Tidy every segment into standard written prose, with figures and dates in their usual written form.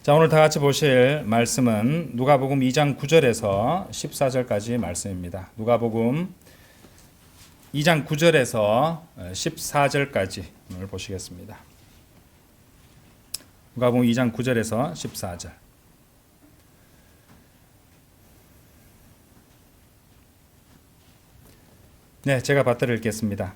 자, 오늘 다 같이 보실 말씀은 누가복음 2장 9절에서 14절까지 말씀입니다. 누가복음 2장 9절에서 14절까지 오늘 보시겠습니다. 누가복음 2장 9절에서 14절. 네, 제가 받들어 읽겠습니다.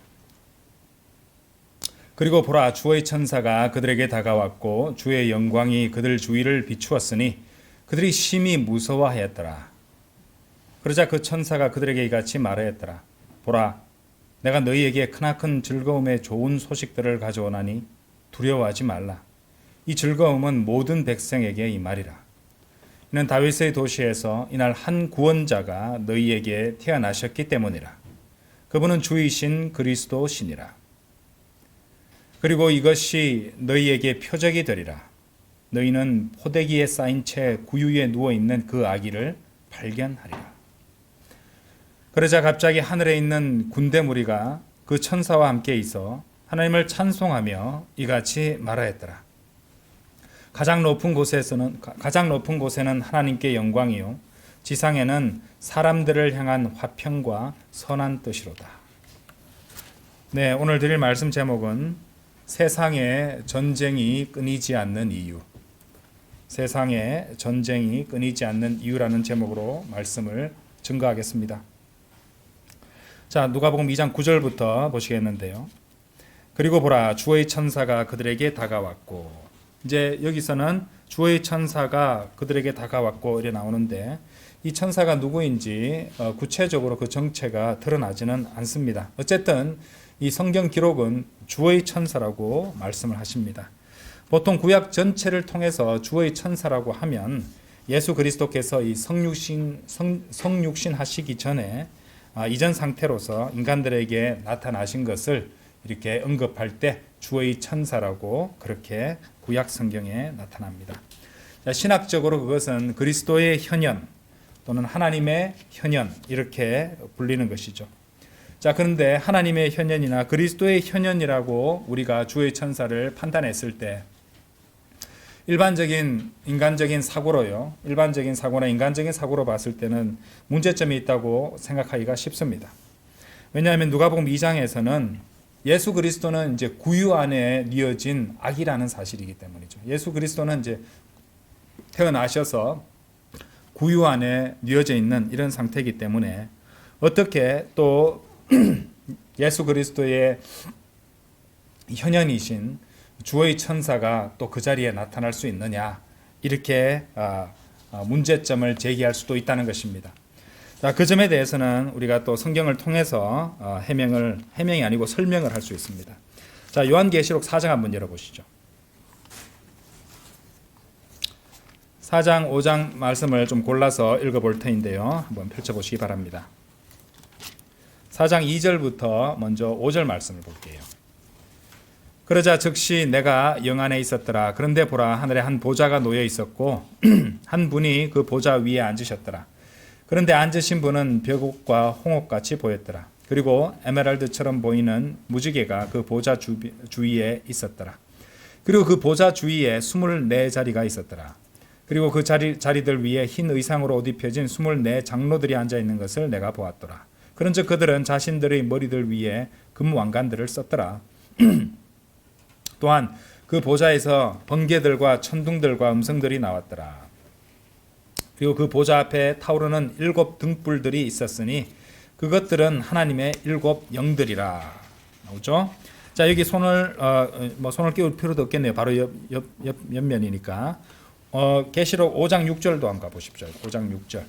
그리고 보라, 주의 천사가 그들에게 다가왔고 주의 영광이 그들 주위를 비추었으니 그들이 심히 무서워하였더라. 그러자 그 천사가 그들에게 이같이 말하였더라. 보라, 내가 너희에게 크나큰 즐거움의 좋은 소식들을 가져오나니 두려워하지 말라. 이 즐거움은 모든 백성에게 임하리라. 이는 다윗의 도시에서 이날 한 구원자가 너희에게 태어나셨기 때문이라. 그분은 주이신 그리스도시니라. 그리고 이것이 너희에게 표적이 되리라. 너희는 포대기에 쌓인 채 구유에 누워있는 그 아기를 발견하리라. 그러자 갑자기 하늘에 있는 군대 무리가 그 천사와 함께 있어 하나님을 찬송하며 이같이 말하였더라. 가장 높은 곳에는 하나님께 영광이요, 지상에는 사람들을 향한 화평과 선한 뜻이로다. 네, 오늘 드릴 말씀 제목은 세상에 전쟁이 끊이지 않는 이유. 세상에 전쟁이 끊이지 않는 이유라는 제목으로 말씀을 증거하겠습니다. 자, 누가복음 2장 9절부터 보시겠는데요. 그리고 보라, 주의 천사가 그들에게 다가왔고, 이제 여기서는 주의 천사가 그들에게 다가왔고 이래 나오는데, 이 천사가 누구인지 구체적으로 그 정체가 드러나지는 않습니다. 어쨌든 이 성경 기록은 주의 천사라고 말씀을 하십니다. 보통 구약 전체를 통해서 주의 천사라고 하면 예수 그리스도께서 이 성육신 하시기 전에 이전 상태로서 인간들에게 나타나신 것을 이렇게 언급할 때 주의 천사라고 그렇게 구약 성경에 나타납니다. 자, 신학적으로 그것은 그리스도의 현현 또는 하나님의 현현 이렇게 불리는 것이죠. 자, 그런데 하나님의 현현이나 그리스도의 현현이라고 우리가 주의 천사를 판단했을 때 일반적인 인간적인 사고로요. 일반적인 사고나 인간적인 사고로 봤을 때는 문제점이 있다고 생각하기가 쉽습니다. 왜냐하면 누가복음 2장에서는 예수 그리스도는 이제 구유 안에 뉘어진 아기라는 사실이기 때문이죠. 예수 그리스도는 이제 태어나셔서 구유 안에 뉘어져 있는 이런 상태이기 때문에 어떻게 또 예수 그리스도의 현현이신 주의 천사가 또 그 자리에 나타날 수 있느냐, 이렇게 문제점을 제기할 수도 있다는 것입니다. 자, 그 점에 대해서는 우리가 또 성경을 통해서 해명이 아니고 설명을 할 수 있습니다. 자, 요한계시록 4장 한번 열어보시죠. 4장, 5장 말씀을 좀 골라서 읽어볼 터인데요. 한번 펼쳐보시기 바랍니다. 4장 2절부터 먼저 5절 말씀을 볼게요. 그러자 즉시 내가 영 안에 있었더라. 그런데 보라, 하늘에 한 보좌가 놓여 있었고 한 분이 그 보좌 위에 앉으셨더라. 그런데 앉으신 분은 벽옥과 홍옥같이 보였더라. 그리고 에메랄드처럼 보이는 무지개가 그 보좌 주위에 있었더라. 그리고 그 보좌 주위에 24자리가 있었더라. 그리고 그 자리들 위에 흰 의상으로 옷 입혀진 24 장로들이 앉아있는 것을 내가 보았더라. 그런즉 그들은 자신들의 머리들 위에 금왕관들을 썼더라. 또한 그 보좌에서 번개들과 천둥들과 음성들이 나왔더라. 그리고 그 보좌 앞에 타오르는 7 등불들이 있었으니 그것들은 하나님의 7 영들이라. 나오죠? 자, 여기 손을 끼울 필요도 없겠네요. 바로 옆면이니까. 계시록 5장 6절도 한번 가보십시오. 5장 6절.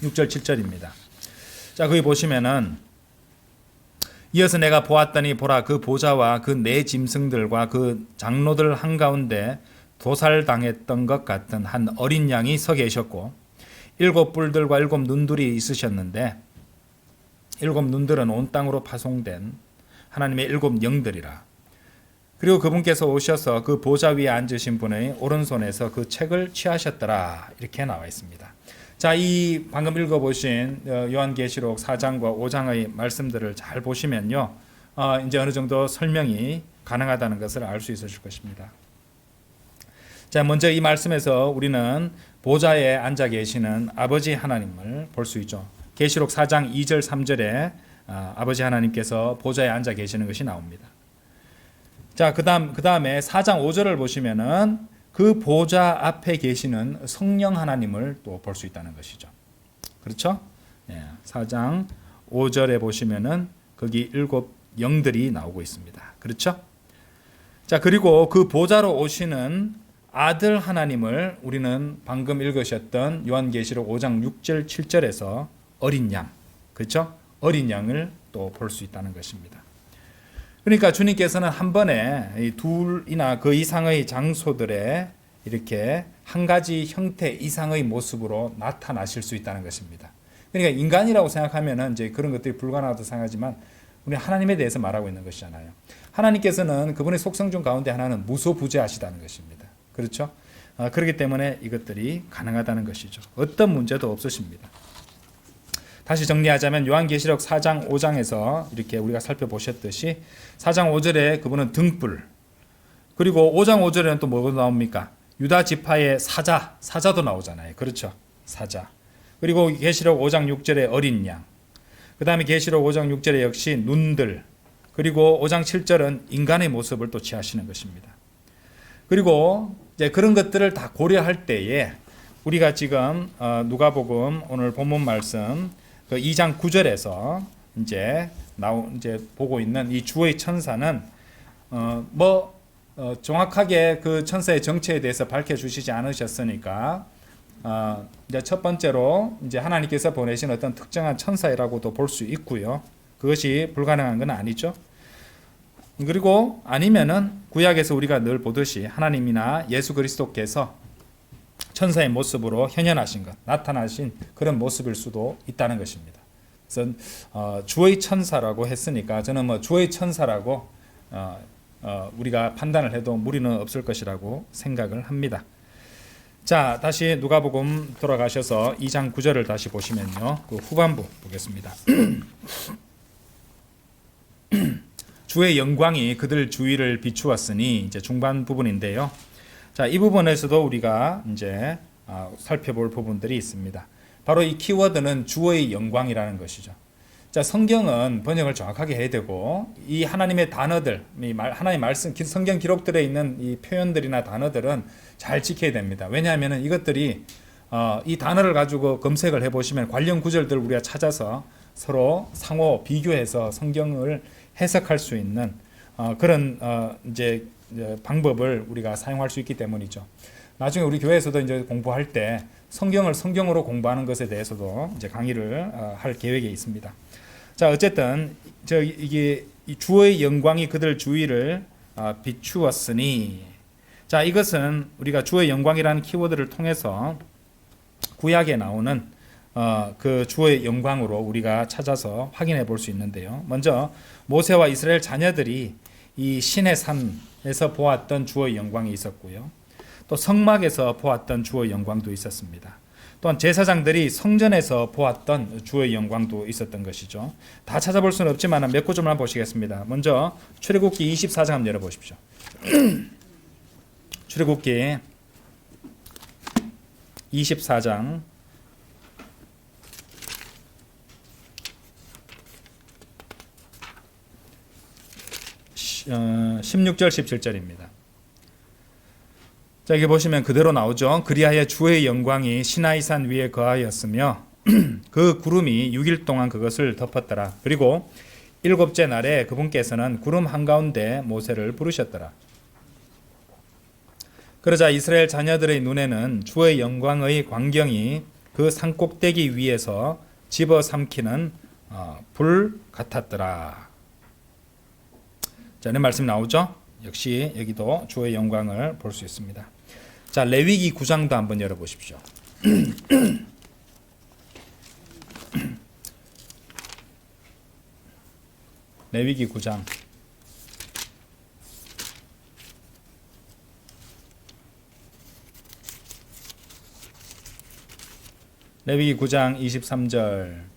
6절 7절입니다. 자, 거기 보시면은 이어서 내가 보았더니 보라, 그 보좌와 그 네 짐승들과 그 장로들 한가운데 도살당했던 것 같은 한 어린 양이 서 계셨고 7 뿔들과 7 눈들이 있으셨는데 7 눈들은 온 땅으로 파송된 하나님의 7 영들이라. 그리고 그분께서 오셔서 그 보좌 위에 앉으신 분의 오른손에서 그 책을 취하셨더라. 이렇게 나와 있습니다. 자, 이 방금 읽어보신 요한계시록 4장과 5장의 말씀들을 잘 보시면요, 이제 어느 정도 설명이 가능하다는 것을 알 수 있으실 것입니다. 자, 먼저 이 말씀에서 우리는 보좌에 앉아 계시는 아버지 하나님을 볼 수 있죠. 계시록 4장 2절 3절에 아버지 하나님께서 보좌에 앉아 계시는 것이 나옵니다. 자, 그다음에 4장 5절을 보시면은 그 보좌 앞에 계시는 성령 하나님을 또 볼 수 있다는 것이죠. 그렇죠? 4장 5절에 보시면은 거기 7 영들이 나오고 있습니다. 그렇죠? 자, 그리고 그 보좌로 오시는 아들 하나님을 우리는 방금 읽으셨던 요한계시록 5장 6절 7절에서 어린 양, 그렇죠? 어린 양을 또 볼 수 있다는 것입니다. 그러니까 주님께서는 한 번에 이 둘이나 그 이상의 장소들에 이렇게 한 가지 형태 이상의 모습으로 나타나실 수 있다는 것입니다. 그러니까 인간이라고 생각하면은 이제 그런 것들이 불가능하다고 생각하지만 우리 하나님에 대해서 말하고 있는 것이잖아요. 하나님께서는 그분의 속성 중 가운데 하나는 무소부재하시다는 것입니다. 그렇죠? 그렇기 때문에 이것들이 가능하다는 것이죠. 어떤 문제도 없으십니다. 다시 정리하자면 요한계시록 4장 5장에서 이렇게 우리가 살펴보셨듯이 4장 5절에 그분은 등불, 그리고 5장 5절에는 또 뭐가 나옵니까? 유다 지파의 사자도 나오잖아요. 그렇죠? 사자. 그리고 계시록 5장 6절에 어린 양, 그 다음에 계시록 5장 6절에 역시 눈들, 그리고 5장 7절은 인간의 모습을 또 취하시는 것입니다. 그리고 이제 그런 것들을 다 고려할 때에 우리가 지금 누가복음 오늘 본문 말씀 그 2장 9절에서 이제 보고 있는 이 주의 천사는 정확하게 그 천사의 정체에 대해서 밝혀주시지 않으셨으니까 이제 첫 번째로 이제 하나님께서 보내신 어떤 특정한 천사라고도 볼 수 있고요. 그것이 불가능한 건 아니죠. 그리고 아니면은 구약에서 우리가 늘 보듯이 하나님이나 예수 그리스도께서 천사의 모습으로 현현하신 것, 나타나신 그런 모습일 수도 있다는 것입니다. 그래서 주의 천사라고 했으니까 저는 주의 천사라고 우리가 판단을 해도 무리는 없을 것이라고 생각을 합니다. 자, 다시 누가복음 돌아가셔서 2장 9절을 다시 보시면요. 그 후반부 보겠습니다. 주의 영광이 그들 주위를 비추었으니 이제 중반 부분인데요. 자, 이 부분에서도 우리가 이제 살펴볼 부분들이 있습니다. 바로 이 키워드는 주의 영광이라는 것이죠. 자, 성경은 번역을 정확하게 해야 되고 이 하나님의 단어들, 하나님의 말씀, 성경 기록들에 있는 이 표현들이나 단어들은 잘 지켜야 됩니다. 왜냐하면 이것들이 이 단어를 가지고 검색을 해보시면 관련 구절들 우리가 찾아서 서로 상호 비교해서 성경을 해석할 수 있는 그런 이제 방법을 우리가 사용할 수 있기 때문이죠. 나중에 우리 교회에서도 이제 공부할 때 성경을 성경으로 공부하는 것에 대해서도 이제 강의를 할 계획에 있습니다. 자, 어쨌든 이게 주의 영광이 그들 주위를 비추었으니, 자, 이것은 우리가 주의 영광이라는 키워드를 통해서 구약에 나오는 그 주의 영광으로 우리가 찾아서 확인해 볼 수 있는데요. 먼저 모세와 이스라엘 자녀들이 이 신의 산에서 보았던 주의 영광이 있었고요. 또 성막에서 보았던 주의 영광도 있었습니다. 또한 제사장들이 성전에서 보았던 주의 영광도 있었던 것이죠. 다 찾아볼 수는 없지만 몇 구절만 보시겠습니다. 먼저 출애굽기 24장 한번 열어보십시오. 출애굽기 24장 16절 17절입니다. 자, 여기 보시면 그대로 나오죠. 그리하여 주의 영광이 시나이산 위에 거하였으며 그 구름이 6일 동안 그것을 덮었더라. 그리고 7째 날에 그분께서는 구름 한가운데 모세를 부르셨더라. 그러자 이스라엘 자녀들의 눈에는 주의 영광의 광경이 그 산꼭대기 위에서 집어삼키는 불 같았더라. 자, 이런 말씀 나오죠. 역시 여기도 주의 영광을 볼 수 있습니다. 자, 레위기 9장도 한번 열어보십시오. 레위기 9장 레위기 9장 23절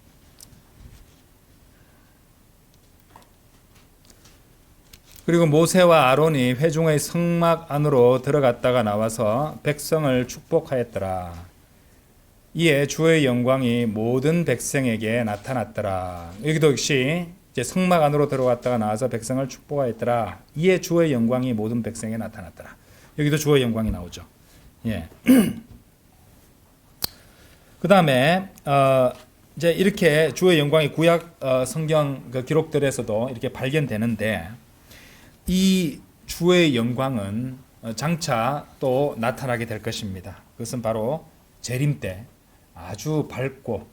그리고 모세와 아론이 회중의 성막 안으로 들어갔다가 나와서 백성을 축복하였더라. 이에 주의 영광이 모든 백성에게 나타났더라. 여기도 역시 이제 성막 안으로 들어갔다가 나와서 백성을 축복하였더라. 이에 주의 영광이 모든 백성에게 나타났더라. 여기도 주의 영광이 나오죠. 예. 그 다음에 이제 이렇게 주의 영광이 구약 성경 그 기록들에서도 이렇게 발견되는데, 이 주의 영광은 장차 또 나타나게 될 것입니다. 그것은 바로 재림 때 아주 밝고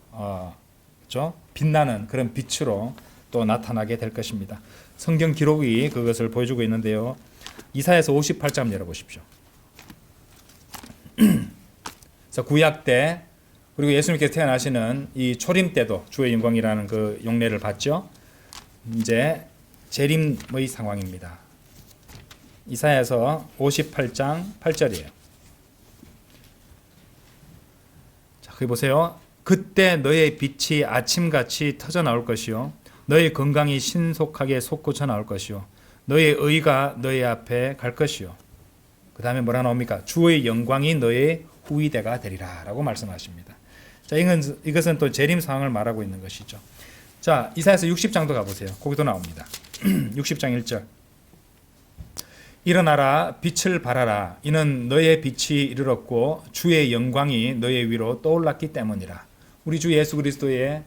그렇죠? 빛나는 그런 빛으로 또 나타나게 될 것입니다. 성경 기록이 그것을 보여주고 있는데요. 이사야서 58장 열어보십시오. 그래서 구약 때 그리고 예수님께서 태어나시는 이 초림 때도 주의 영광이라는 그 용례를 받죠. 이제 재림의 상황입니다. 이사야서 58장 8절이에요. 자, 거기 보세요. 그때 너의 빛이 아침같이 터져 나올 것이요 너의 건강이 신속하게 솟구쳐 나올 것이요 너의 의가 너의 앞에 갈 것이요. 그 다음에 뭐라 나옵니까? 주의 영광이 너의 후위대가 되리라 라고 말씀하십니다. 자, 이것은 또 재림 상황을 말하고 있는 것이죠. 자, 이사야서 60장도 가보세요. 거기도 나옵니다. 60장 1절. 일어나라 빛을 발하라 이는 너의 빛이 이르렀고 주의 영광이 너의 위로 떠올랐기 때문이라. 우리 주 예수 그리스도의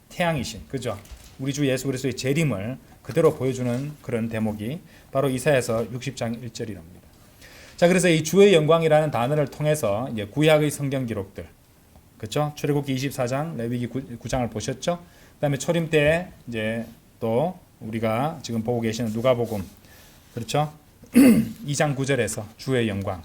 태양이신, 그죠? 우리 주 예수 그리스도의 재림을 그대로 보여주는 그런 대목이 바로 이사야서 60장 1절이랍니다. 자, 그래서 이 주의 영광이라는 단어를 통해서 이제 구약의 성경 기록들, 그렇죠? 출애굽기 24장, 레위기 9장을 보셨죠? 그다음에 초림 때 이제 또 우리가 지금 보고 계시는 누가복음, 그렇죠? 2장 9절에서 주의 영광을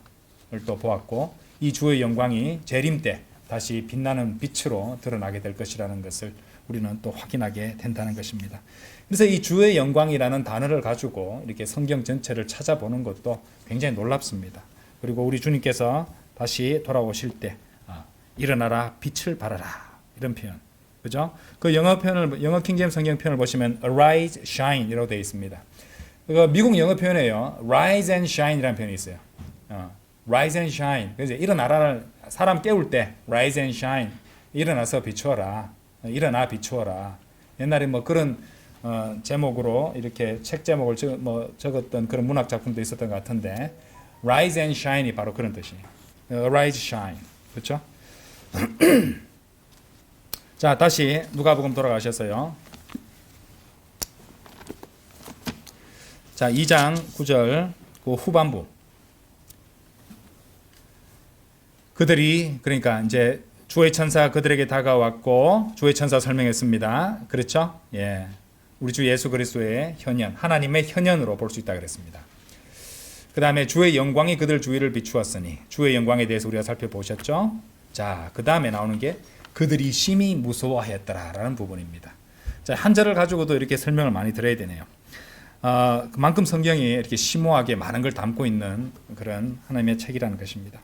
또 보았고, 이 주의 영광이 재림 때 다시 빛나는 빛으로 드러나게 될 것이라는 것을 우리는 또 확인하게 된다는 것입니다. 그래서 이 주의 영광이라는 단어를 가지고 이렇게 성경 전체를 찾아보는 것도 굉장히 놀랍습니다. 그리고 우리 주님께서 다시 돌아오실 때 일어나라 빛을 발하라 이런 표현, 그죠? 그 영어 킹제임스 성경 표현을 보시면 arise, shine 이라고 되어 있습니다. 미국 영어 표현에요, rise and shine이라는 표현이 있어요. rise and shine. 그래서 일어나라를 사람 깨울 때 rise and shine, 일어나서 비추어라, 일어나 비추어라. 옛날에 뭐 그런 제목으로 이렇게 책 제목을 적었던 그런 문학 작품도 있었던 것 같은데, rise and shine이 바로 그런 뜻이에요. arise, shine, 그렇죠? 자, 다시 누가복음 돌아가셨어요. 자, 2장 9절 그 후반부. 그들이, 그러니까 이제 주의 천사가 그들에게 다가왔고, 주의 천사 설명했습니다. 그렇죠? 예. 우리 주 예수 그리스도의 현현, 하나님의 현현으로 볼 수 있다 그랬습니다. 그 다음에 주의 영광이 그들 주위를 비추었으니, 주의 영광에 대해서 우리가 살펴보셨죠? 자, 그 다음에 나오는 게 그들이 심히 무서워하였더라라는 부분입니다. 자, 한 절을 가지고도 이렇게 설명을 많이 드려야 되네요. 그만큼 성경이 이렇게 심오하게 많은 걸 담고 있는 그런 하나님의 책이라는 것입니다.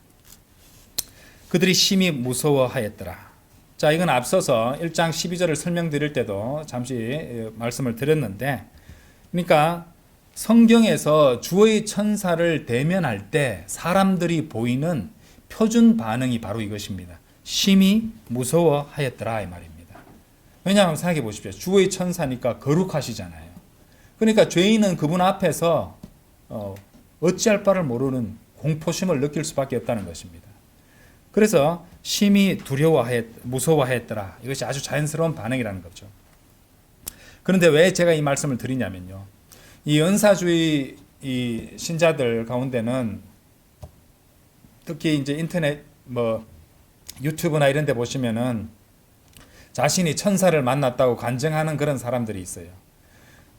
그들이 심히 무서워하였더라. 자, 이건 앞서서 1장 12절을 설명드릴 때도 잠시 말씀을 드렸는데, 그러니까 성경에서 주의 천사를 대면할 때 사람들이 보이는 표준 반응이 바로 이것입니다. 심히 무서워하였더라 이 말입니다. 왜냐하면 생각해 보십시오. 주의 천사니까 거룩하시잖아요. 그러니까 죄인은 그분 앞에서 어찌할 바를 모르는 공포심을 느낄 수밖에 없다는 것입니다. 그래서 심히 무서워하였더라. 이것이 아주 자연스러운 반응이라는 거죠. 그런데 왜 제가 이 말씀을 드리냐면요, 이 은사주의 이 신자들 가운데는 특히 이제 인터넷 유튜브나 이런 데 보시면은 자신이 천사를 만났다고 간증하는 그런 사람들이 있어요.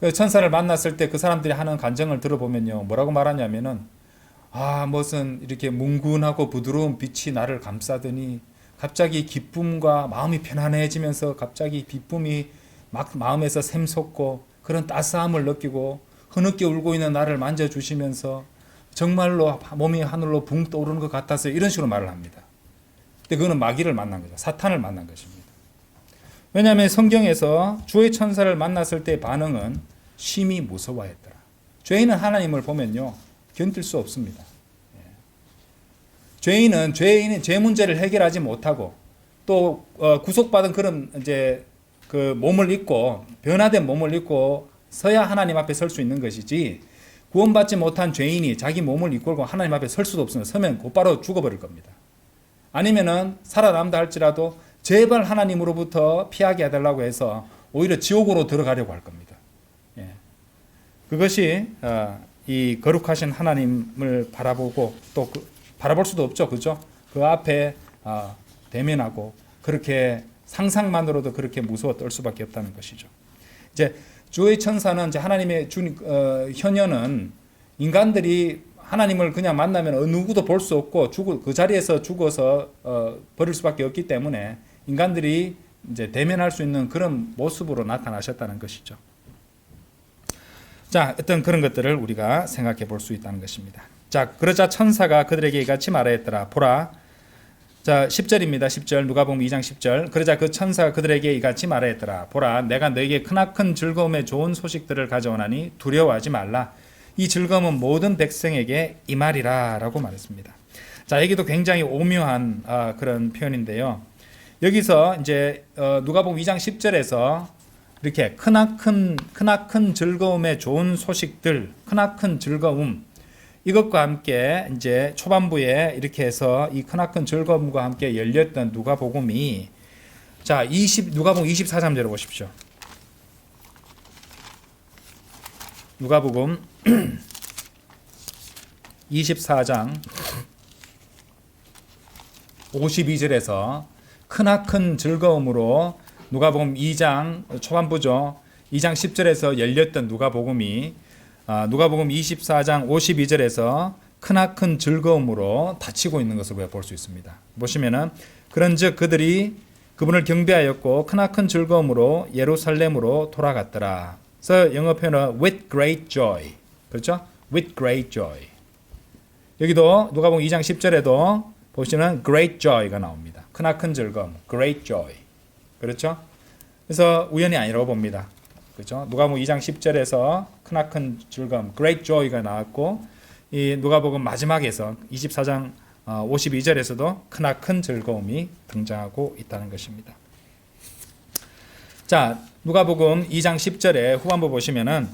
그 천사를 만났을 때 그 사람들이 하는 간증을 들어보면요, 뭐라고 말하냐면은, 무슨 이렇게 뭉근하고 부드러운 빛이 나를 감싸더니 갑자기 기쁨과 마음이 편안해지면서 갑자기 기쁨이 막 마음에서 샘솟고 그런 따스함을 느끼고 흐느껴 울고 있는 나를 만져주시면서 정말로 몸이 하늘로 붕 떠오르는 것 같아서 이런 식으로 말을 합니다. 근데 그거는 마귀를 만난 거죠. 사탄을 만난 것입니다. 왜냐하면 성경에서 주의 천사를 만났을 때의 반응은 심히 무서워했더라. 죄인은 하나님을 보면요 견딜 수 없습니다. 죄인은 죄 문제를 해결하지 못하고 또 구속받은 그런 이제 그 몸을 입고 변화된 몸을 입고 서야 하나님 앞에 설 수 있는 것이지, 구원받지 못한 죄인이 자기 몸을 이끌고 하나님 앞에 설 수도 없으면 서면 곧바로 죽어버릴 겁니다. 아니면은 살아남다 할지라도 제발 하나님으로부터 피하게 해달라고 해서 오히려 지옥으로 들어가려고 할 겁니다. 예. 그것이 이 거룩하신 하나님을 바라보고 또 바라볼 수도 없죠, 그죠? 그 앞에 대면하고 그렇게 상상만으로도 그렇게 무서워 떨 수밖에 없다는 것이죠. 이제 주의 천사는 이제 하나님의 현현은 인간들이 하나님을 그냥 만나면 누구도 볼 수 없고 그 자리에서 죽어서 버릴 수밖에 없기 때문에 인간들이 이제 대면할 수 있는 그런 모습으로 나타나셨다는 것이죠. 자, 어떤 그런 것들을 우리가 생각해 볼 수 있다는 것입니다. 자, 그러자 천사가 그들에게 이같이 말하였더라. 보라. 자, 10절입니다. 10절. 누가복음 2장 10절. 그러자 그 천사가 그들에게 이같이 말하였더라. 보라, 내가 너에게 크나큰 즐거움의 좋은 소식들을 가져오나니 두려워하지 말라. 이 즐거움은 모든 백성에게 임하리라 라고 말했습니다. 자, 여기도 굉장히 오묘한 그런 표현인데요. 여기서 이제 누가복음 2장 10절에서 이렇게 크나큰 즐거움의 좋은 소식들, 크나큰 즐거움, 이것과 함께 이제 초반부에 이렇게 해서 이 크나큰 즐거움과 함께 열렸던 누가복음이, 자, 누가복음 24장 열어보십시오. 누가복음 24장 52절에서 크나큰 즐거움으로 누가복음 2장 초반부죠. 2장 10절에서 열렸던 누가복음이 누가복음 24장 52절에서 크나큰 즐거움으로 닫히고 있는 것을 볼 수 있습니다. 보시면은 그런즉 그들이 그분을 경배하였고 크나큰 즐거움으로 예루살렘으로 돌아갔더라. 그래서 영어 표현은 with great joy. 그렇죠? with great joy. 여기도 누가복음 2장 10절에도 보시면 great joy가 나옵니다. 크나큰 즐거움, great joy. 그렇죠? 그래서 우연이 아니라고 봅니다. 그렇죠? 누가복음 2장 10절에서 크나큰 즐거움, great joy가 나왔고, 이 누가복음 마지막에서 24장 52절에서도 크나큰 즐거움이 등장하고 있다는 것입니다. 자, 누가복음 2장 10절에 후반부 보시면은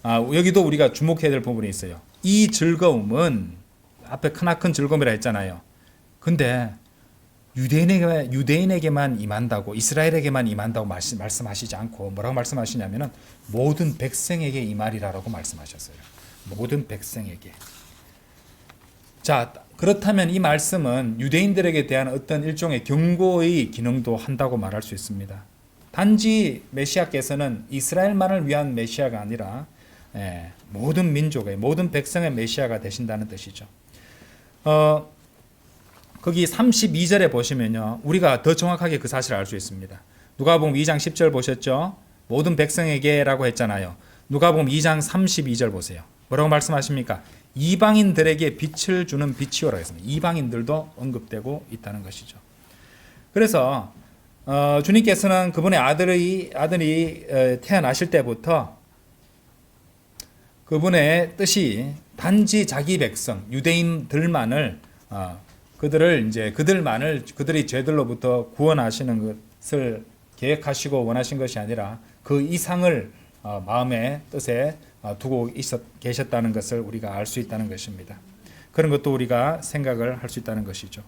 여기도 우리가 주목해야 될 부분이 있어요. 이 즐거움은 앞에 크나큰 즐거움이라 했잖아요. 근데 유대인에게만 임한다고, 이스라엘에게만 임한다고 말씀하시지 않고 뭐라고 말씀하시냐면은 모든 백성에게 임하리라고 말씀하셨어요. 모든 백성에게. 자, 그렇다면 이 말씀은 유대인들에게 대한 어떤 일종의 경고의 기능도 한다고 말할 수 있습니다. 단지 메시아께서는 이스라엘만을 위한 메시아가 아니라 모든 민족의, 모든 백성의 메시아가 되신다는 뜻이죠. 거기 32절에 보시면요, 우리가 더 정확하게 그 사실을 알 수 있습니다. 누가복음 2장 10절 보셨죠? 모든 백성에게라고 했잖아요. 누가복음 2장 32절 보세요. 뭐라고 말씀하십니까? 이방인들에게 빛을 주는 빛이요라고 했습니다. 이방인들도 언급되고 있다는 것이죠. 그래서 주님께서는 그분의 아들이 태어나실 때부터 그분의 뜻이 단지 자기 백성 유대인들만을 그들이 죄들로부터 구원하시는 것을 계획하시고 원하신 것이 아니라 그 이상을 마음의 뜻에 두고 계셨다는 것을 우리가 알 수 있다는 것입니다. 그런 것도 우리가 생각을 할 수 있다는 것이죠.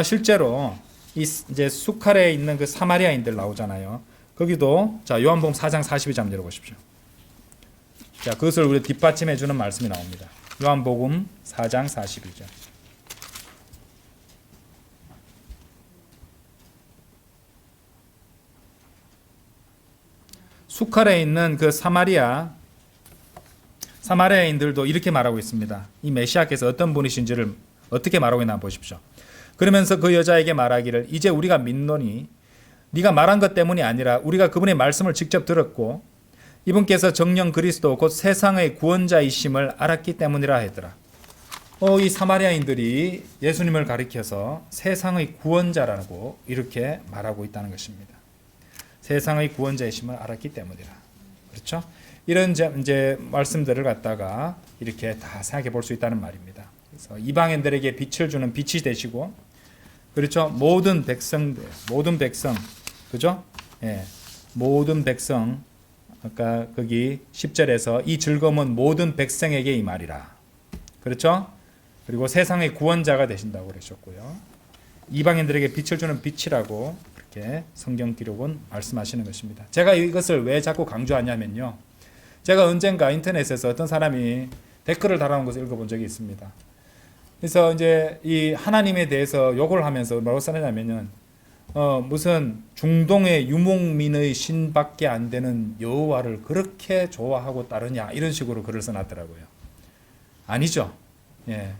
실제로 이제 수칼에 있는 그 사마리아인들 나오잖아요. 거기도 자, 요한복음 4장 42절 열어보십시오. 자, 그것을 우리 뒷받침해 주는 말씀이 나옵니다. 요한복음 4장 42절. 수칼에 있는 그 사마리아인들도 이렇게 말하고 있습니다. 이 메시아께서 어떤 분이신지를 어떻게 말하고 있나 보십시오. 그러면서 그 여자에게 말하기를 이제 우리가 믿노니 네가 말한 것 때문이 아니라 우리가 그분의 말씀을 직접 들었고 이분께서 정령 그리스도 곧 세상의 구원자이심을 알았기 때문이라 하더라. 이 사마리아인들이 예수님을 가리켜서 세상의 구원자라고 이렇게 말하고 있다는 것입니다. 세상의 구원자이심을 알았기 때문이라. 그렇죠? 이런 이제 말씀들을 갖다가 이렇게 다 생각해 볼 수 있다는 말입니다. 그래서 이방인들에게 빛을 주는 빛이 되시고, 그렇죠? 모든 백성들, 모든 백성, 그죠? 예, 모든 백성. 아까 거기 10절에서 이 즐거움은 모든 백성에게 이 말이라. 그렇죠? 그리고 세상의 구원자가 되신다고 그러셨고요. 이방인들에게 빛을 주는 빛이라고 그렇게 성경 기록은 말씀하시는 것입니다. 제가 이것을 왜 자꾸 강조하냐면요. 제가 언젠가 인터넷에서 어떤 사람이 댓글을 달아놓은 것을 읽어본 적이 있습니다. 그래서 이제 이 하나님에 대해서 욕을 하면서 뭐라고 써내냐면은 무슨 중동의 유목민의 신밖에 안 되는 여호와를 그렇게 좋아하고 따르냐 이런 식으로 글을 써놨더라고요. 아니죠. 예,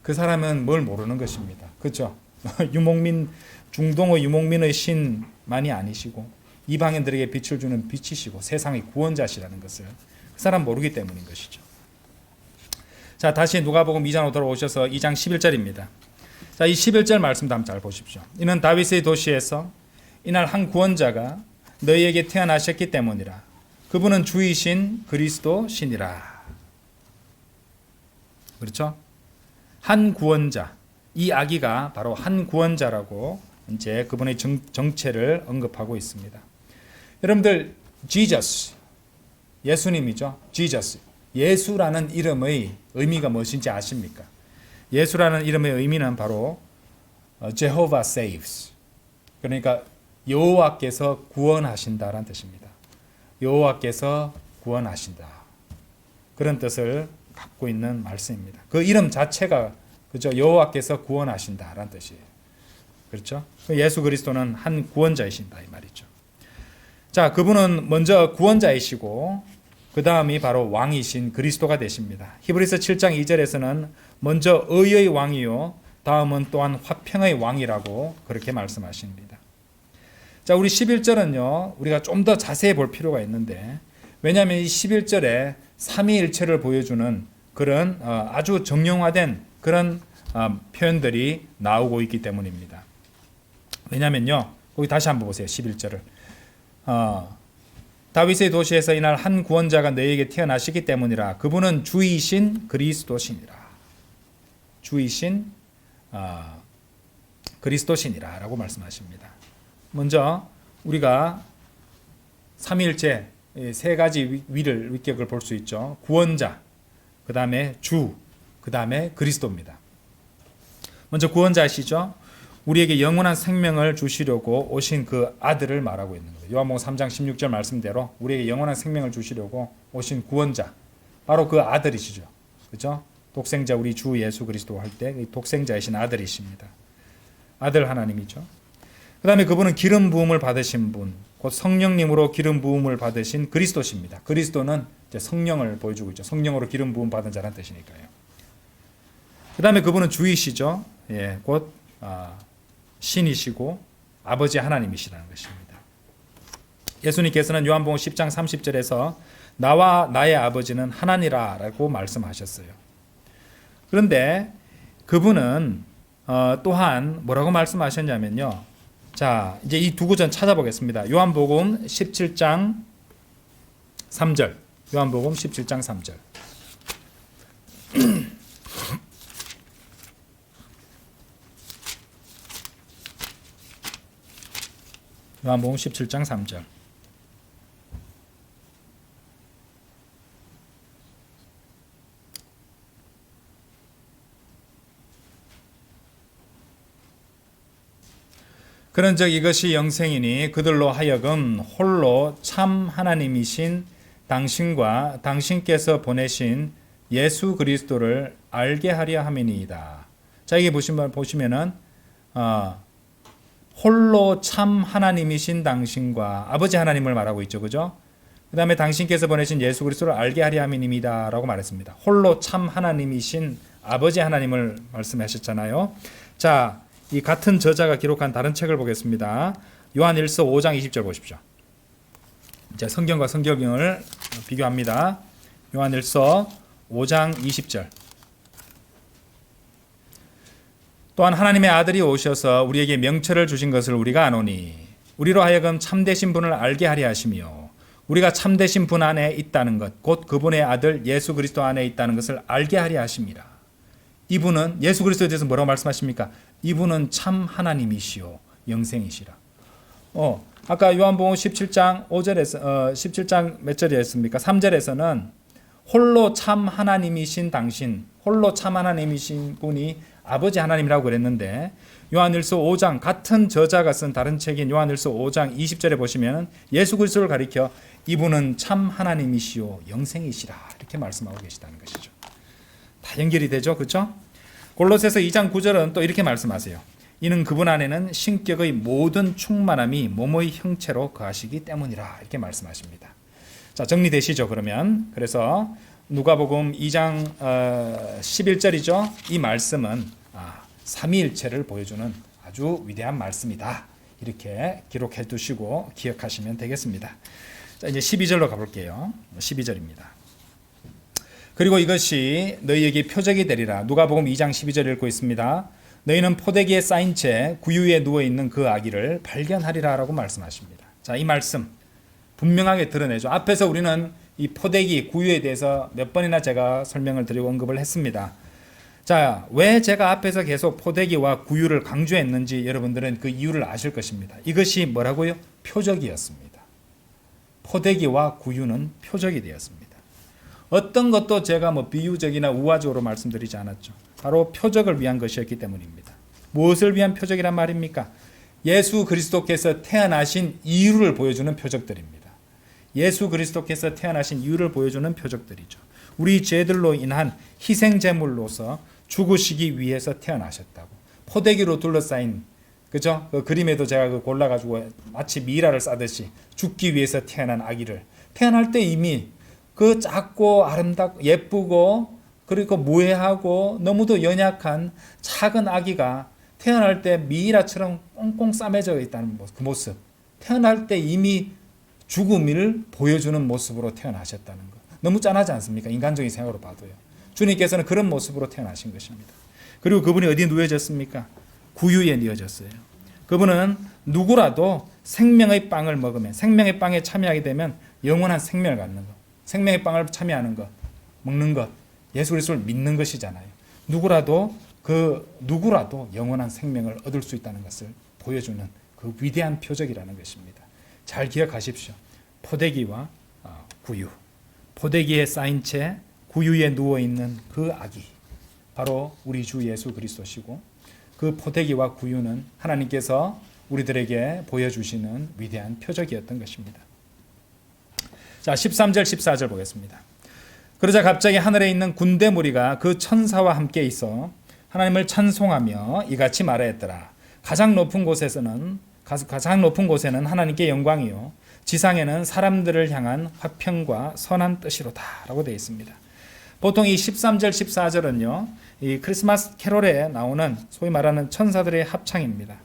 그 사람은 뭘 모르는 것입니다. 그렇죠? 유목민, 중동의 유목민의 신만이 아니시고 이방인들에게 빛을 주는 빛이시고 세상의 구원자시라는 것을 그 사람 모르기 때문인 것이죠. 자, 다시 누가복음 2장으로 돌아오셔서 2장 11절입니다. 자, 이 11절 말씀도 한번 잘 보십시오. 이는 다윗의 도시에서 이날 한 구원자가 너희에게 태어나셨기 때문이라. 그분은 주이신 그리스도 신이라. 그렇죠? 한 구원자. 이 아기가 바로 한 구원자라고 이제 그분의 정체를 언급하고 있습니다. 여러분들, Jesus, 예수님이죠. Jesus. 예수라는 이름의 의미가 무엇인지 아십니까? 예수라는 이름의 의미는 바로 Jehovah saves. 그러니까 여호와께서 구원하신다라는 뜻입니다. 여호와께서 구원하신다. 그런 뜻을 갖고 있는 말씀입니다. 그 이름 자체가 그죠? 여호와께서 구원하신다라는 뜻이에요. 그렇죠? 예수 그리스도는 한 구원자이신다 이 말이죠. 자, 그분은 먼저 구원자이시고 그 다음이 바로 왕이신 그리스도가 되십니다. 히브리서 7장 2절에서는 먼저 의의 왕이요 다음은 또한 화평의 왕이라고 그렇게 말씀하십니다. 자, 우리 11절은요 우리가 좀 더 자세히 볼 필요가 있는데, 왜냐하면 이 11절에 삼위일체를 보여주는 그런 아주 정형화된 그런 표현들이 나오고 있기 때문입니다. 왜냐하면요, 거기 다시 한번 보세요. 11절을 다윗의 도시에서 이날 한 구원자가 너희에게 태어나시기 때문이라. 그분은 주이신 그리스도시니라. 주이신 그리스도시니라 라고 말씀하십니다. 먼저 우리가 삼위일체 세 가지 위격을 볼 수 있죠. 구원자, 그 다음에 주, 그 다음에 그리스도입니다. 먼저 구원자시죠. 우리에게 영원한 생명을 주시려고 오신 그 아들을 말하고 있는 거예요. 요한복음 3장 16절 말씀대로 우리에게 영원한 생명을 주시려고 오신 구원자, 바로 그 아들이시죠. 그렇죠? 독생자 우리 주 예수 그리스도 할 때 독생자이신 아들이십니다. 아들 하나님이죠. 그 다음에 그분은 기름 부음을 받으신 분, 곧 성령님으로 기름 부음을 받으신 그리스도십니다. 그리스도는 이제 성령을 보여주고 있죠. 성령으로 기름 부음 받은 자라는 뜻이니까요. 그 다음에 그분은 주이시죠. 예, 곧 신이시고 아버지 하나님이시라는 것입니다. 예수님께서는 요한복음 10장 30절에서 나와 나의 아버지는 하나니라 라고 말씀하셨어요. 그런데 그분은 또한 뭐라고 말씀하셨냐면요. 자, 이제 이 두 구절 찾아보겠습니다. 요한복음 17장 3절. 요한복음 17장 3절. 요한복음 17장 3절. 그런즉 이것이 영생이니 그들로 하여금 홀로 참 하나님이신 당신과 당신께서 보내신 예수 그리스도를 알게 하려 함이니이다. 자, 이게 보시면은 홀로 참 하나님이신 당신과 아버지 하나님을 말하고 있죠. 그죠? 그 다음에 당신께서 보내신 예수 그리스도를 알게 하려 함이니이다 라고 말했습니다. 홀로 참 하나님이신 아버지 하나님을 말씀하셨잖아요. 자, 이 같은 저자가 기록한 다른 책을 보겠습니다. 요한일서 5장 20절 보십시오. 자, 성경과 성경을 비교합니다. 요한일서 5장 20절. 또한 하나님의 아들이 오셔서 우리에게 명철을 주신 것을 우리가 아노니 우리로 하여금 참되신 분을 알게 하려 하시며 우리가 참되신 분 안에 있다는 것, 곧 그분의 아들 예수 그리스도 안에 있다는 것을 알게 하려 하심이라. 이분은 예수 그리스도에 대해서 뭐라고 말씀하십니까? 이분은 참 하나님이시오 영생이시라. 아까 요한복음 17장 5절에서 17장 몇 절이었습니까? 3절에서는 홀로 참 하나님이신 당신, 홀로 참 하나님이신 분이 아버지 하나님이라고 그랬는데 요한일서 5장 같은 저자가 쓴 다른 책인 요한일서 5장 20절에 보시면 예수 그리스도를 가리켜 이분은 참 하나님이시오 영생이시라 이렇게 말씀하고 계시다는 것이죠. 다 연결이 되죠, 그렇죠? 골로새서 2장 9절은 또 이렇게 말씀하세요. 이는 그분 안에는 신격의 모든 충만함이 몸의 형체로 거하시기 때문이라 이렇게 말씀하십니다. 자, 정리되시죠? 그러면 그래서 누가복음 2장 11절이죠. 이 말씀은 삼위일체를 보여주는 아주 위대한 말씀이다. 이렇게 기록해 두시고 기억하시면 되겠습니다. 자, 이제 12절로 가볼게요. 12절입니다. 그리고 이것이 너희에게 표적이 되리라. 누가복음 2장 12절 읽고 있습니다. 너희는 포대기에 쌓인 채 구유에 누워있는 그 아기를 발견하리라 라고 말씀하십니다. 자, 이 말씀 분명하게 드러내죠. 앞에서 우리는 이 포대기, 구유에 대해서 몇 번이나 제가 설명을 드리고 언급을 했습니다. 자, 왜 제가 앞에서 계속 포대기와 구유를 강조했는지 여러분들은 그 이유를 아실 것입니다. 이것이 뭐라고요? 표적이었습니다. 포대기와 구유는 표적이 되었습니다. 어떤 것도 제가 비유적이나 우화적으로 말씀드리지 않았죠. 바로 표적을 위한 것이었기 때문입니다. 무엇을 위한 표적이란 말입니까? 예수 그리스도께서 태어나신 이유를 보여주는 표적들입니다. 예수 그리스도께서 태어나신 이유를 보여주는 표적들이죠. 우리 죄들로 인한 희생제물로서 죽으시기 위해서 태어나셨다고. 포대기로 둘러싸인 그죠? 그 그림에도 제가 골라가지고 마치 미라를 싸듯이 죽기 위해서 태어난 아기를 태어날 때 이미 그 작고 아름답고 예쁘고 그리고 무해하고 너무도 연약한 작은 아기가 태어날 때 미이라처럼 꽁꽁 싸매져 있다는 그 모습. 태어날 때 이미 죽음을 보여주는 모습으로 태어나셨다는 것. 너무 짠하지 않습니까? 인간적인 생각으로 봐도요. 주님께서는 그런 모습으로 태어나신 것입니다. 그리고 그분이 어디에 누워졌습니까? 구유에 누워졌어요. 그분은 누구라도 생명의 빵을 먹으면, 생명의 빵에 참여하게 되면 영원한 생명을 갖는 것. 생명의 빵을 참여하는 것, 먹는 것, 예수 그리스도를 믿는 것이잖아요. 누구라도 영원한 생명을 얻을 수 있다는 것을 보여주는 그 위대한 표적이라는 것입니다. 잘 기억하십시오. 포대기와 구유, 포대기에 쌓인 채 구유에 누워있는 그 아기, 바로 우리 주 예수 그리스도시고 그 포대기와 구유는 하나님께서 우리들에게 보여주시는 위대한 표적이었던 것입니다. 자, 13절 14절 보겠습니다. 그러자 갑자기 하늘에 있는 군대 무리가 그 천사와 함께 있어 하나님을 찬송하며 이같이 말하였더라. 가장 높은 곳에는 하나님께 영광이요 지상에는 사람들을 향한 화평과 선한 뜻이로다 라고 되어 있습니다. 보통 이 13절 14절은요 이 크리스마스 캐롤에 나오는 소위 말하는 천사들의 합창입니다.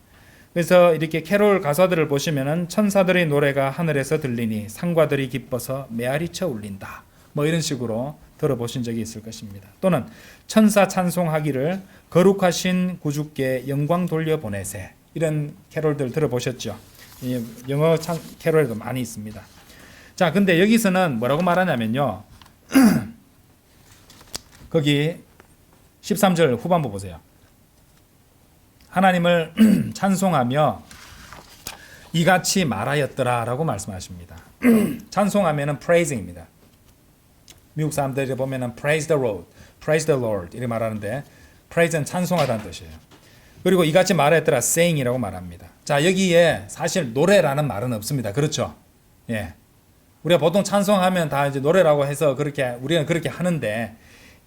그래서 이렇게 캐롤 가사들을 보시면은 천사들의 노래가 하늘에서 들리니 상과들이 기뻐서 메아리쳐 울린다. 이런 식으로 들어보신 적이 있을 것입니다. 또는 천사 찬송하기를 거룩하신 구주께 영광 돌려보내세. 이런 캐롤들 들어보셨죠? 영어 캐롤에도 많이 있습니다. 자, 근데 여기서는 뭐라고 말하냐면요. 거기 13절 후반부 보세요. 하나님을 찬송하며 이같이 말하였더라 라고 말씀하십니다. 찬송하면은 praising입니다. 미국 사람들이 보면은 praise the Lord, praise the Lord 이렇게 말하는데 praise는 찬송하다는 뜻이에요. 그리고 이같이 말하였더라 saying이라고 말합니다. 자, 여기에 사실 노래라는 말은 없습니다. 그렇죠? 예. 우리가 보통 찬송하면 다 이제 노래라고 해서 우리는 그렇게 하는데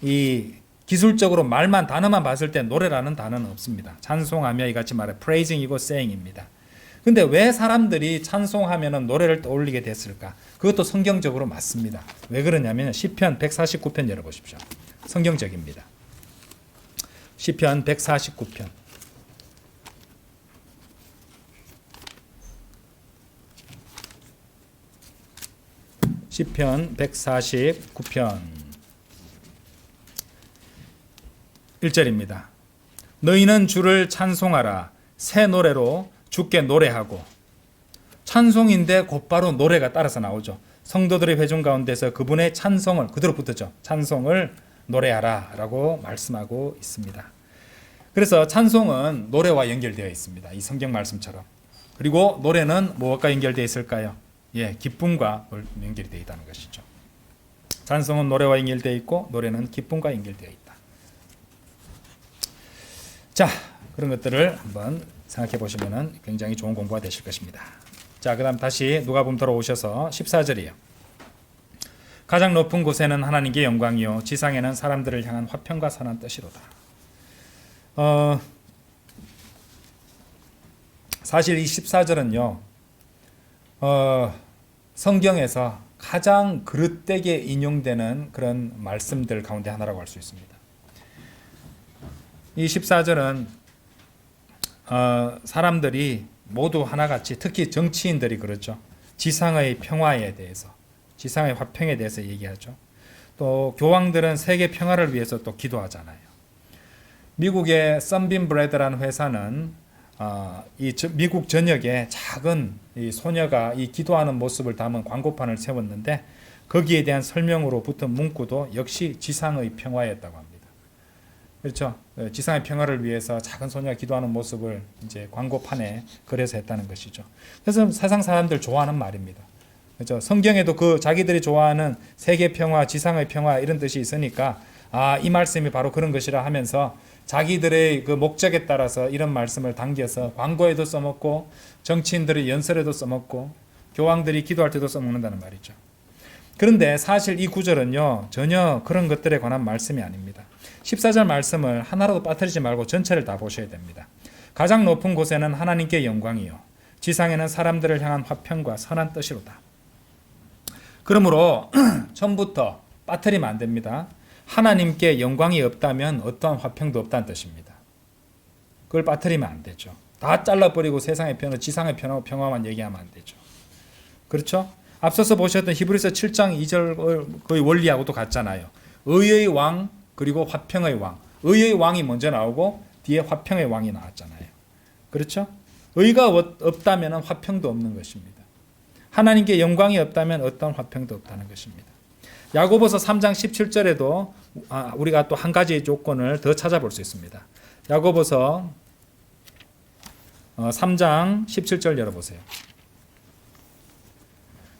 이 기술적으로 단어만 봤을 때 노래라는 단어는 없습니다. 찬송하며 이같이 말해 praising이고 saying입니다. 근데 왜 사람들이 찬송하면 노래를 떠올리게 됐을까? 그것도 성경적으로 맞습니다. 왜 그러냐면 시편 149편 열어보십시오. 성경적입니다. 시편 149편. 시편 149편 1절입니다. 너희는 주를 찬송하라. 새 노래로 주께 노래하고. 찬송인데 곧바로 노래가 따라서 나오죠. 성도들의 회중 가운데서 그분의 찬송을 그대로 붙었죠. 찬송을 노래하라 라고 말씀하고 있습니다. 그래서 찬송은 노래와 연결되어 있습니다. 이 성경 말씀처럼. 그리고 노래는 무엇과 연결되어 있을까요? 예, 기쁨과 연결되어 있다는 것이죠. 찬송은 노래와 연결되어 있고 노래는 기쁨과 연결되어 있다. 자, 그런 것들을 한번 생각해 보시면 굉장히 좋은 공부가 되실 것입니다. 자, 그 다음 다시 누가복음 돌아오셔서 14절이에요. 가장 높은 곳에는 하나님께 영광이요 지상에는 사람들을 향한 화평과 선한 뜻이로다. 사실 이 14절은요 성경에서 가장 그릇되게 인용되는 그런 말씀들 가운데 하나라고 할 수 있습니다. 이 14절은 사람들이 모두 하나같이 특히 정치인들이 그렇죠. 지상의 평화에 대해서 지상의 화평에 대해서 얘기하죠. 또 교황들은 세계 평화를 위해서 또 기도하잖아요. 미국의 썬빔 브레드라는 회사는 미국 전역에 작은 이 소녀가 이 기도하는 모습을 담은 광고판을 세웠는데 거기에 대한 설명으로 붙은 문구도 역시 지상의 평화였다고 합니다. 그렇죠? 지상의 평화를 위해서 작은 소녀가 기도하는 모습을 이제 광고판에 그려서 했다는 것이죠. 그래서 세상 사람들 좋아하는 말입니다. 그렇죠? 성경에도 그 자기들이 좋아하는 세계 평화, 지상의 평화 이런 뜻이 있으니까 이 말씀이 바로 그런 것이라 하면서 자기들의 그 목적에 따라서 이런 말씀을 당겨서 광고에도 써먹고 정치인들의 연설에도 써먹고 교황들이 기도할 때도 써먹는다는 말이죠. 그런데 사실 이 구절은요 전혀 그런 것들에 관한 말씀이 아닙니다. 14절 말씀을 하나라도 빠뜨리지 말고 전체를 다 보셔야 됩니다. 가장 높은 곳에는 하나님께 영광이요 지상에는 사람들을 향한 화평과 선한 뜻이로다. 그러므로 처음부터 빠뜨리면 안 됩니다. 하나님께 영광이 없다면 어떠한 화평도 없다는 뜻입니다. 그걸 빠뜨리면 안 되죠. 다 잘라버리고 세상의 평화, 지상의 평화만 얘기하면 안 되죠. 그렇죠? 앞서서 보셨던 히브리서 7장 2절 거의 원리하고도 같잖아요. 의의 왕 그리고 화평의 왕. 의의 왕이 먼저 나오고 뒤에 화평의 왕이 나왔잖아요. 그렇죠? 의가 없다면 화평도 없는 것입니다. 하나님께 영광이 없다면 어떤 화평도 없다는 것입니다. 야고보서 3장 17절에도 우리가 또 한 가지 조건을 더 찾아볼 수 있습니다. 야고보서 3장 17절 열어보세요.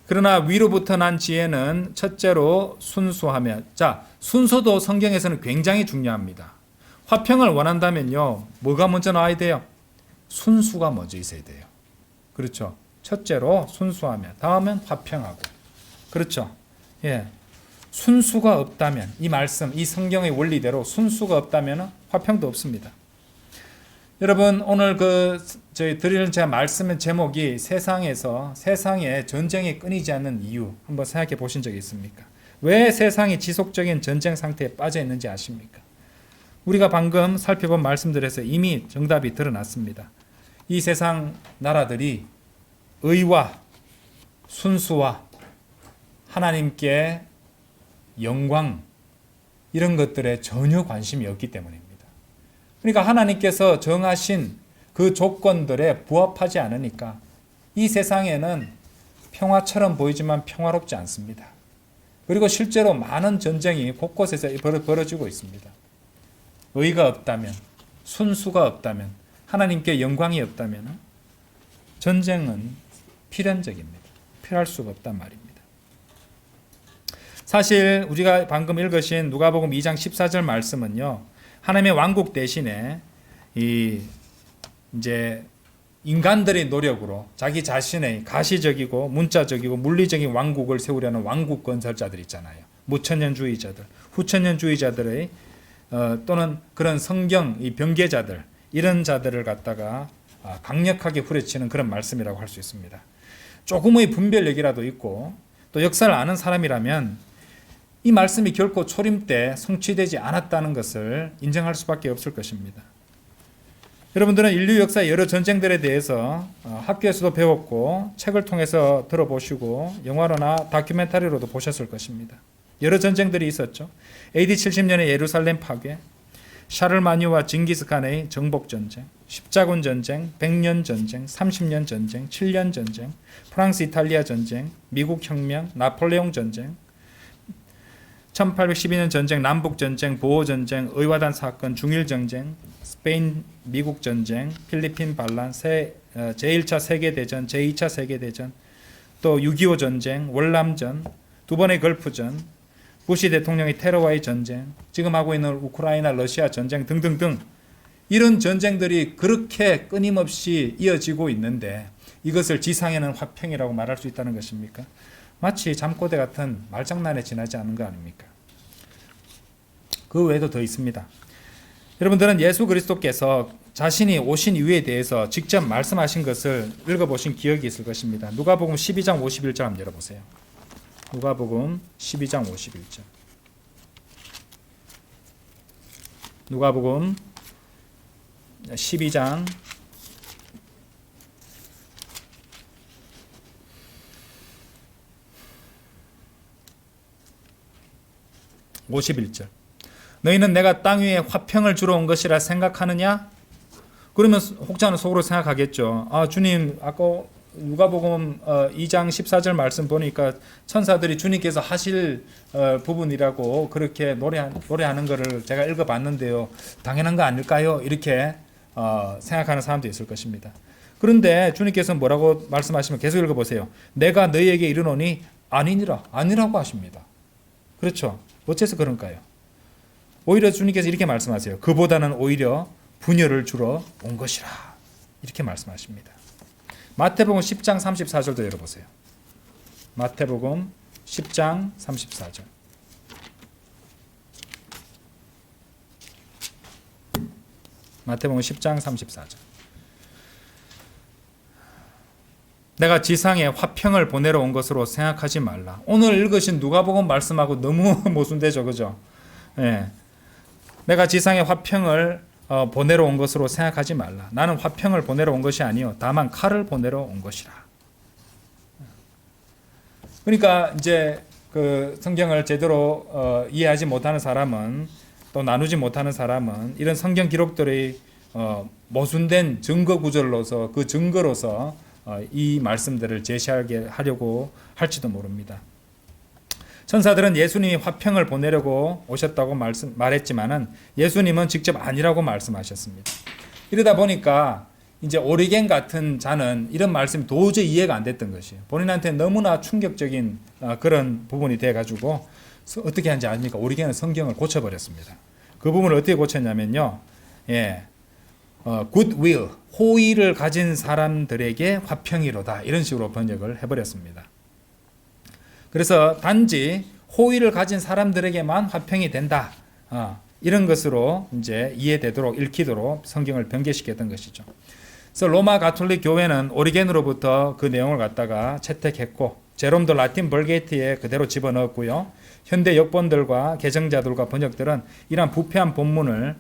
그러나 위로부터 난 지혜는 첫째로 순수하며, 자, 순서도 성경에서는 굉장히 중요합니다. 화평을 원한다면요, 뭐가 먼저 나와야 돼요? 순수가 먼저 있어야 돼요. 그렇죠? 첫째로 순수하며, 다음은 화평하고. 그렇죠? 예. 순수가 없다면, 이 말씀, 이 성경의 원리대로 순수가 없다면 화평도 없습니다. 여러분, 오늘 저희 드리는 제 말씀의 제목이 세상에 전쟁이 끊이지 않는 이유 한번 생각해 보신 적이 있습니까? 왜 세상이 지속적인 전쟁 상태에 빠져 있는지 아십니까? 우리가 방금 살펴본 말씀들에서 이미 정답이 드러났습니다. 이 세상 나라들이 의와 순수와 하나님께 영광 이런 것들에 전혀 관심이 없기 때문입니다. 그러니까 하나님께서 정하신 그 조건들에 부합하지 않으니까 이 세상에는 평화처럼 보이지만 평화롭지 않습니다. 그리고 실제로 많은 전쟁이 곳곳에서 벌어지고 있습니다. 의가 없다면, 순수가 없다면, 하나님께 영광이 없다면 전쟁은 필연적입니다. 피할 수가 없단 말입니다. 사실 우리가 방금 읽으신 누가복음 2장 14절 말씀은요, 하나님의 왕국 대신에 이제 인간들의 노력으로 자기 자신의 가시적이고 문자적이고 물리적인 왕국을 세우려는 왕국 건설자들 있잖아요. 무천년주의자들, 후천년주의자들의 또는 그런 성경 이 변개자들 이런 자들을 갖다가 강력하게 후려치는 그런 말씀이라고 할 수 있습니다. 조금의 분별력이라도 있고 또 역사를 아는 사람이라면 이 말씀이 결코 초림 때 성취되지 않았다는 것을 인정할 수밖에 없을 것입니다. 여러분들은 인류 역사의 여러 전쟁들에 대해서 학교에서도 배웠고 책을 통해서 들어보시고 영화로나 다큐멘터리로도 보셨을 것입니다. 여러 전쟁들이 있었죠. AD 70년의 예루살렘 파괴, 샤를마니와 징기스칸의 정복 전쟁, 십자군 전쟁, 100년 전쟁, 30년 전쟁, 7년 전쟁, 프랑스 이탈리아 전쟁, 미국 혁명, 나폴레옹 전쟁, 1812년 전쟁, 남북 전쟁, 보호 전쟁, 의화단 사건, 중일 전쟁, 스페인 미국 전쟁, 필리핀 반란, 제1차 세계대전, 제2차 세계대전, 또 6.25 전쟁, 월남전, 두 번의 걸프전, 부시 대통령의 테러와의 전쟁, 지금 하고 있는 우크라이나 러시아 전쟁 등등등 이런 전쟁들이 그렇게 끊임없이 이어지고 있는데 이것을 지상에는 화평이라고 말할 수 있다는 것입니까? 마치 잠꼬대 같은 말장난에 지나지 않은 거 아닙니까? 그 외에도 더 있습니다. 여러분들은 예수 그리스도께서 자신이 오신 이유에 대해서 직접 말씀하신 것을 읽어보신 기억이 있을 것입니다. 누가복음 12장 51절 한번 열어보세요. 누가복음 12장 51절. 누가복음 12장 51절. 너희는 내가 땅 위에 화평을 주러 온 것이라 생각하느냐? 그러면 혹자는 속으로 생각하겠죠. 아, 주님, 아까 누가복음 2장 14절 말씀 보니까 천사들이 주님께서 하실 부분이라고 그렇게 노래하는 것을 제가 읽어봤는데요. 당연한 거 아닐까요? 이렇게 생각하는 사람도 있을 것입니다. 그런데 주님께서 뭐라고 말씀하시면 계속 읽어보세요. 내가 너희에게 이르노니 아니라고 하십니다. 그렇죠? 어째서 그런가요? 오히려 주님께서 이렇게 말씀하세요. 그보다는 오히려 분열을 주러 온 것이라. 이렇게 말씀하십니다. 마태복음 10장 34절도 열어보세요. 마태복음 10장 34절. 마태복음 10장 34절. 내가 지상에 화평을 보내러 온 것으로 생각하지 말라. 오늘 읽으신 누가복음 말씀하고 너무 모순되죠, 그죠? 예. 내가 지상에 화평을 보내러 온 것으로 생각하지 말라. 나는 화평을 보내러 온 것이 아니요 다만 칼을 보내러 온 것이라. 그러니까 이제 그 성경을 제대로 이해하지 못하는 사람은, 또 나누지 못하는 사람은 이런 성경 기록들의 모순된 증거 구절로서, 그 증거로서 이 말씀들을 제시하게 하려고 할지도 모릅니다. 천사들은 예수님이 화평을 보내려고 오셨다고 말했지만은 예수님은 직접 아니라고 말씀하셨습니다. 이러다 보니까 이제 오리겐 같은 자는 이런 말씀이 도저히 이해가 안 됐던 것이에요. 본인한테 너무나 충격적인 그런 부분이 돼가지고 어떻게 하는지 아십니까? 오리겐은 성경을 고쳐버렸습니다. 그 부분을 어떻게 고쳤냐면요, goodwill, 호의를 가진 사람들에게 화평이로다, 이런 식으로 번역을 해버렸습니다. 그래서 단지 호의를 가진 사람들에게만 화평이 된다, 이런 것으로 이제 이해되도록, 읽히도록 성경을 변개시켰던 것이죠. 그래서 로마 가톨릭 교회는 오리겐으로부터 그 내용을 갖다가 채택했고, 제롬도 라틴 벌게이트에 그대로 집어넣었고요. 현대 역본들과 개정자들과 번역들은 이러한 부패한 본문을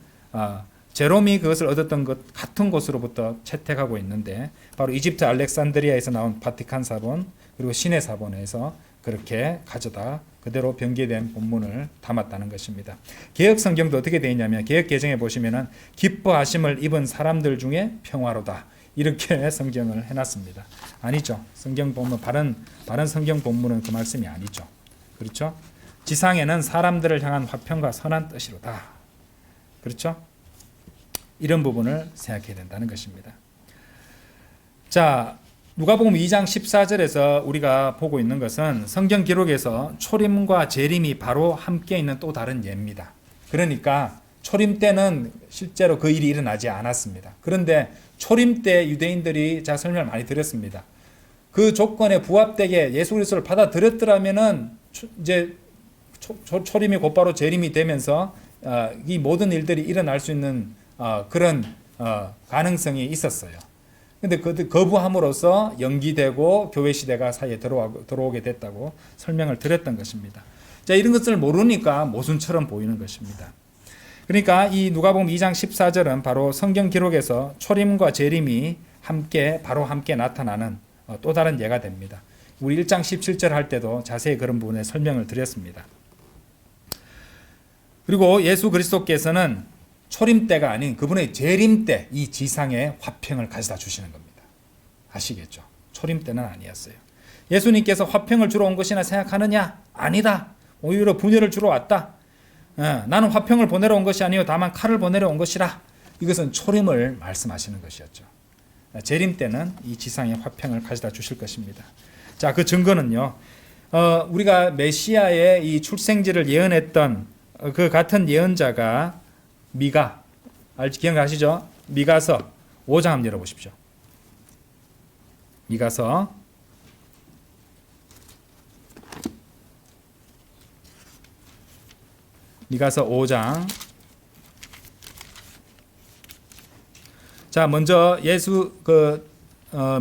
제롬이 그것을 얻었던 것 같은 곳으로부터 채택하고 있는데, 바로 이집트 알렉산드리아에서 나온 바티칸 사본, 그리고 시내 사본에서 그렇게 가져다 그대로 변개된 본문을 담았다는 것입니다. 개혁 성경도 어떻게 되어 있냐면, 개혁 개정에 보시면은 기뻐하심을 입은 사람들 중에 평화로다, 이렇게 성경을 해놨습니다. 아니죠. 성경 본문, 바른 성경 본문은 그 말씀이 아니죠. 그렇죠? 지상에는 사람들을 향한 화평과 선한 뜻이로다. 그렇죠? 이런 부분을 생각해야 된다는 것입니다. 자, 누가복음 2장 14절에서 우리가 보고 있는 것은 성경 기록에서 초림과 재림이 바로 함께 있는 또 다른 예입니다. 그러니까 초림 때는 실제로 그 일이 일어나지 않았습니다. 그런데 초림 때 유대인들이, 제가 설명을 많이 드렸습니다. 그 조건에 부합되게 예수 그리스도를 받아들였더라면은 이제 초림이 곧바로 재림이 되면서 이 모든 일들이 일어날 수 있는 그런 가능성이 있었어요. 근데 그 거부함으로써 연기되고 교회 시대가 사이에 들어오게 됐다고 설명을 드렸던 것입니다. 자, 이런 것을 모르니까 모순처럼 보이는 것입니다. 그러니까 이 누가복음 2장 14절은 바로 성경 기록에서 초림과 재림이 바로 함께 나타나는 또 다른 예가 됩니다. 우리 1장 17절 할 때도 자세히 그런 부분에 설명을 드렸습니다. 그리고 예수 그리스도께서는 초림 때가 아닌 그분의 재림 때 이 지상에 화평을 가져다 주시는 겁니다. 아시겠죠? 초림 때는 아니었어요. 예수님께서 화평을 주러 온 것이나 생각하느냐? 아니다. 오히려 분열을 주러 왔다. 나는 화평을 보내러 온 것이 아니요 다만 칼을 보내러 온 것이라. 이것은 초림을 말씀하시는 것이었죠. 재림 때는 이 지상에 화평을 가져다 주실 것입니다. 자, 그 증거는요. 우리가 메시아의 이 출생지를 예언했던 그 같은 예언자가 미가, 기억나시죠? 미가서 5장 한번 열어보십시오. 미가서 5장. 자, 먼저 예수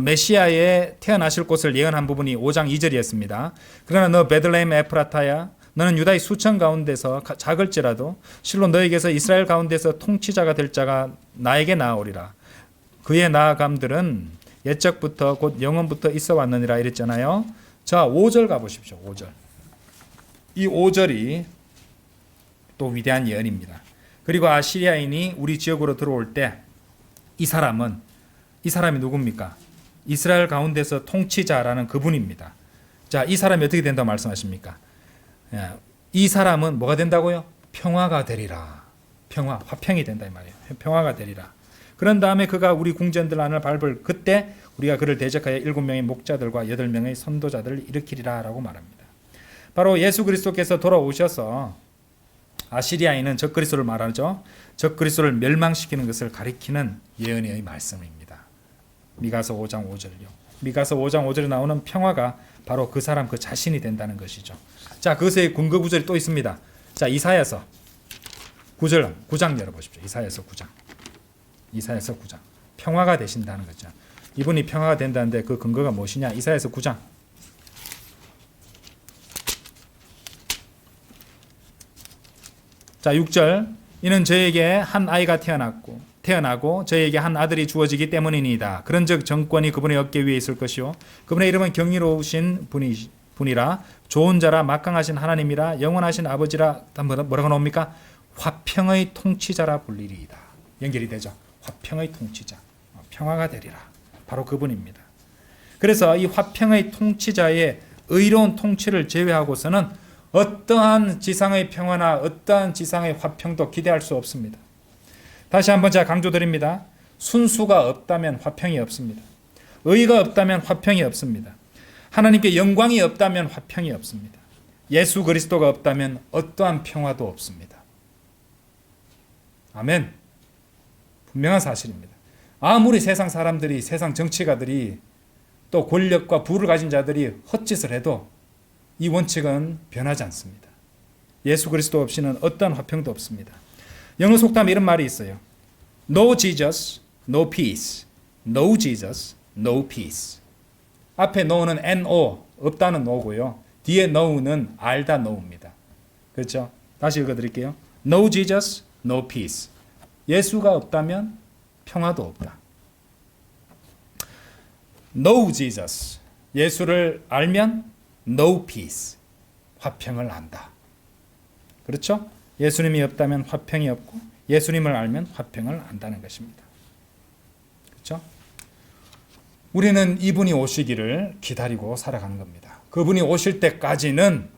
메시아의 태어나실 곳을 예언한 부분이 5장 2절이었습니다. 그러나 너 베들레헴 에프라타야, 너는 유다의 수천 가운데서 작을지라도 실로 너에게서 이스라엘 가운데서 통치자가 될 자가 나에게 나아오리라. 그의 나아감들은 옛적부터 곧 영원부터 있어 왔느니라 이랬잖아요. 자, 5절 가보십시오. 5절. 이 5절이 또 위대한 예언입니다. 그리고 아시리아인이 우리 지역으로 들어올 때 이 사람이 누굽니까? 이스라엘 가운데서 통치자라는 그분입니다. 자, 이 사람이 어떻게 된다고 말씀하십니까? 이 사람은 뭐가 된다고요? 평화가 되리라. 화평이 된다 이 말이에요. 평화가 되리라. 그런 다음에 그가 우리 궁전들 안을 밟을 그때 우리가 그를 대적하여 7명의 목자들과 8명의 선도자들을 일으키리라 라고 말합니다. 바로 예수 그리스도께서 돌아오셔서 아시리아인은 적그리스도를 말하죠. 적그리스도를 멸망시키는 것을 가리키는 예언의 말씀입니다. 미가서 5장 5절요. 미가서 5장 5절에 나오는 평화가 바로 그 사람 그 자신이 된다는 것이죠. 자, 그것의 근거 구절이 또 있습니다. 자, 이사야서 9장 열어보십시오. 이사야서 9장. 평화가 되신다는 거죠. 이분이 평화가 된다는데 그 근거가 무엇이냐? 이사야서 9장. 자, 6절. 이는 저에게 한 아이가 태어나고 저에게 한 아들이 주어지기 때문이니이다. 그런즉 정권이 그분의 어깨 위에 있을 것이요 그분의 이름은 경이로우신 분이라 좋은 자라 막강하신 하나님이라 영원하신 아버지라. 뭐라고 나옵니까? 화평의 통치자라 불리리이다. 연결이 되죠. 화평의 통치자. 평화가 되리라. 바로 그분입니다. 그래서 이 화평의 통치자의 의로운 통치를 제외하고서는 어떠한 지상의 평화나 어떠한 지상의 화평도 기대할 수 없습니다. 다시 한번 제가 강조드립니다. 순수가 없다면 화평이 없습니다. 의가 없다면 화평이 없습니다. 하나님께 영광이 없다면 화평이 없습니다. 예수 그리스도가 없다면 어떠한 평화도 없습니다. 아멘. 분명한 사실입니다. 아무리 세상 사람들이, 세상 정치가들이 또 권력과 부를 가진 자들이 헛짓을 해도 이 원칙은 변하지 않습니다. 예수 그리스도 없이는 어떠한 화평도 없습니다. 영어 속담에 이런 말이 있어요. No Jesus, no peace. No Jesus, no peace. 앞에 no는 no, 없다는 no고요. 뒤에 no는 알다 no입니다. 그렇죠? 다시 읽어드릴게요. No Jesus, no peace. 예수가 없다면 평화도 없다. No Jesus. 예수를 알면 no peace. 화평을 안다. 그렇죠? 예수님이 없다면 화평이 없고 예수님을 알면 화평을 안다는 것입니다. 그렇죠? 우리는 이분이 오시기를 기다리고 살아가는 겁니다. 그분이 오실 때까지는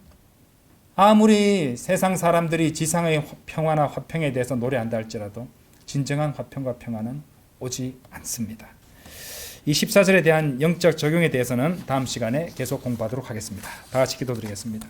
아무리 세상 사람들이 지상의 평화나 화평에 대해서 노래한다 할지라도 진정한 화평과 평화는 오지 않습니다. 이 14절에 대한 영적 적용에 대해서는 다음 시간에 계속 공부하도록 하겠습니다. 다 같이 기도드리겠습니다.